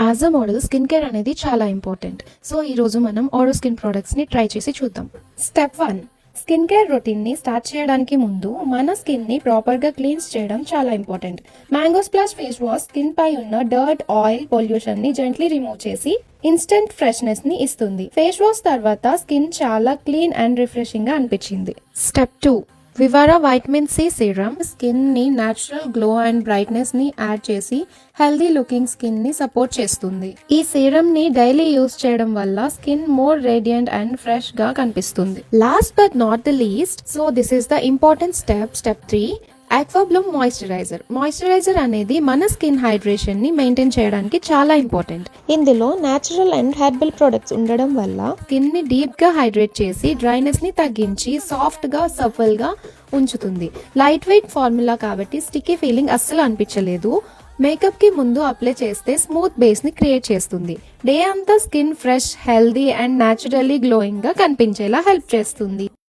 As a model skin care అనేది చాలా important. So ఈ రోజు మనం ఆరో స్కిన్ ప్రొడక్ట్స్ ని ట్రై చేసి చూద్దాం. స్టెప్ 1, స్కిన్ కేర్ రొటీన్ ని స్టార్ట్ చేయడానికి ముందు మన స్కిన్ ని ప్రాపర్ గా క్లీన్స్ చేయడం చాలా important. Mango splash face wash skin పై ఉన్న డర్ట్, ఆయిల్, పొల్యూషన్ ని జెంట్లీ రిమూవ్ చేసి ఇన్స్టెంట్ ఫ్రెష్నెస్ ని ఇస్తుంది. ఫేస్ వాష్ తర్వాత స్కిన్ చాలా క్లీన్ అండ్ రిఫ్రెషింగ్ గా అనిపించింది. Step 2, Vivara vitamin C serum skin ని న్యాచురల్ గ్లో అండ్ బ్రైట్నెస్ ని యాడ్ చేసి హెల్దీ లుకింగ్ స్కిన్ ని సపోర్ట్ చేస్తుంది. ఈ సీరమ్ ని డైలీ యూజ్ చేయడం వల్ల skin more radiant and fresh గా కనిపిస్తుంది. Last but not the least, so this is the important step 3, Aquabloom moisturizer అనేది మన స్కిన్ హైడ్రేషన్ ని మెయింటైన్ చేయడానికి చాలా ఇంపార్టెంట్. ఇందులో నేచురల్ అండ్ హెర్బల్ ప్రొడక్ట్స్ ఉండడం వల్ల స్కిన్ ని డీప్ గా హైడ్రేట్ చేసి డ్రైనెస్ ని తగ్గించి సాఫ్ట్ గా సఫల్ గా ఉంచుతుంది. లైట్ వెయిట్ ఫార్ములా కాబట్టి స్టిక్కీ ఫీలింగ్ అస్సలు అనిపించలేదు. మేకప్ కి ముందు అప్లై చేస్తే స్మూత్ బేస్ ని క్రియేట్ చేస్తుంది. డే అంతా skin fresh, healthy and naturally glowing గా కనిపించేలా హెల్ప్ చేస్తుంది.